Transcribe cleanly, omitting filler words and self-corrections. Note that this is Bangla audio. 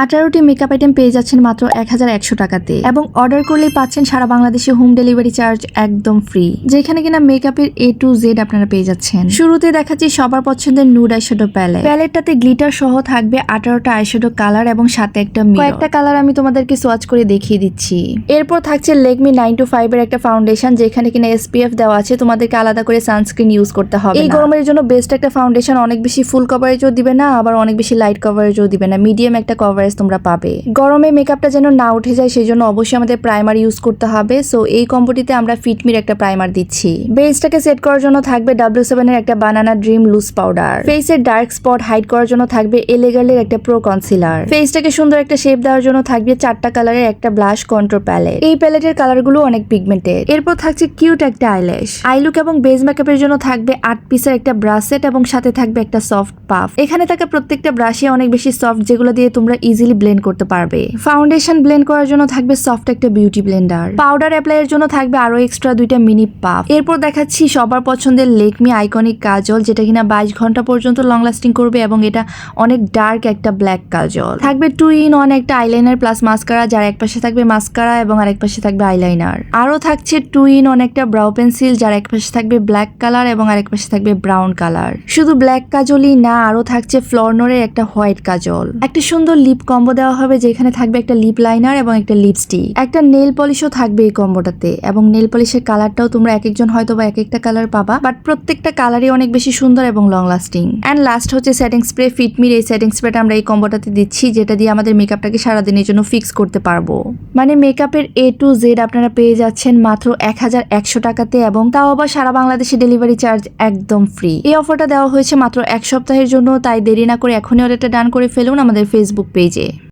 18টি মেকআপ আইটেম পেয়ে যাচ্ছেন মাত্র 1100 টাকাতে এবং অর্ডার করলেই পাচ্ছেন সারা বাংলাদেশে হোম ডেলিভারি চার্জ একদম ফ্রি, যেখানে কিনা মেকআপের A to Z আপনারা পেয়ে যাচ্ছেন। শুরুতে দেখাচ্ছি সবার পছন্দের নুড আইশ্যাডো প্যালেটটাতে গ্লিটার সহ থাকবে 18টা আইশ্যাডো কালার এবং সাথে একটা মিরর। কয়েকটা কালার আমি তোমাদেরকে সোয়াচ করে দেখিয়ে দিচ্ছি। এরপর থাকছে লেকমি 9 to 5 এর একটা ফাউন্ডেশন, যেখানে কিনা SPF দেওয়া আছে, তোমাদেরকে আলাদা করে সানস্ক্রিন ইউজ করতে হবে। এই গরমের জন্য বেস্ট একটা ফাউন্ডেশন, অনেক বেশি ফুল কভারেজও দিবে না, আবার অনেক বেশি লাইট কভারেজও দিবে না, মিডিয়াম একটা কভারেজ তোমরা পাবে। গরমে মেকআপটা যেন না উঠে যায় সেই জন্য অবশ্যই আমাদের প্রাইমার ইউজ করতে হবে। সো এই কম্বোটিতে আমরা ফিটমির একটা প্রাইমার দিচ্ছি। বেসটাকে সেট করার জন্য থাকবে W7 এর একটা বানানা ড্রিম লুজ পাউডার। ফেসের ডার্ক স্পট হাইড করার জন্য থাকবে এলেগার্লের একটা প্রো কনসিলার। ফেসটাকে সুন্দর একটা শেপ দেওয়ার জন্য থাকবে 4টা কালারের একটা ব্লাশ কন্ট্রোল প্যালেট। এই প্যালেটের কালারগুলো অনেক পিগমেন্টেড। এরপর থাকছে কিউট একটা আইল্যাশ। আইলুক এবং বেজ মেকআপের জন্য থাকবে 8 পিসের একটা ব্রাশ সেট এবং সাথে থাকবে একটা সফট পাফ। এখানে থাকা প্রত্যেকটা ব্রাশে অনেক বেশি সফট, যেগুলো দিয়ে তোমরা ইজিলি ব্লেন্ড করতে পারবে। ফাউন্ডেশন ব্লেন্ড করার জন্য থাকবে সফট একটা বিউটি ব্লেন্ডার। পাউডার অ্যাপ্লাই এর জন্য থাকবে আরো এক্সট্রা 2টা মিনি পাফ। এরপর দেখাচ্ছি সবার পছন্দের লেকমি আইকনিক কাজল, যেটা কিনা 22 ঘন্টা পর্যন্ত লং লাস্টিং করবে এবং এটা অনেক ডার্ক একটা ব্ল্যাক কাজল। থাকবে 2 in 1 একটা আইলাইনার প্লাস মাস্কারা, যার এক পাশে থাকবে মাস্কারা এবং আরেক পাশে থাকবে আইলাইনার। আরো থাকছে 2 in 1 একটা ব্রাউ পেন্সিল, যার এক পাশে থাকবে ব্ল্যাক কালার এবং আরেক পাশে থাকবে ব্রাউন কালার। শুধু ব্ল্যাক কাজলই না, আরো থাকছে ফ্লোরনোরের একটা হোয়াইট কাজল। একটা সুন্দর লিপ কম্বো দেওয়া হবে, যেখানে থাকবে একটা লিপ লাইনার এবং একটা লিপস্টিক। একটা নেল পলিশও থাকবে এই কম্বোটাতে এবং নেল পলিশের কালারটাও তোমরা এক একজন হয়তো বা এক একটা কালার পাবা, বাট প্রত্যেকটা কালারই অনেক বেশি সুন্দর এবং লং লাস্টিং। এন্ড লাস্ট হচ্ছে সেটিং স্প্রে ফিটমির। এই সেটিং স্প্রেটা আমরা এই কম্বোটাতে দিচ্ছি, যেটা দিয়ে আমাদের মেকআপটাকে সারাদিনের জন্য ফিক্স করতে পারবো। মানে মেকআপের A to Z আপনারা পেয়ে যাচ্ছেন মাত্র 1100 টাকাতে এবং তাও আবার সারা বাংলাদেশে ডেলিভারি চার্জ একদম ফ্রি। এই অফারটা দেওয়া হয়েছে মাত্র 1 সপ্তাহের জন্য, তাই দেরি না করে এখনই অর্ডারটা ডান করে ফেলুন আমাদের ফেসবুক পেজে।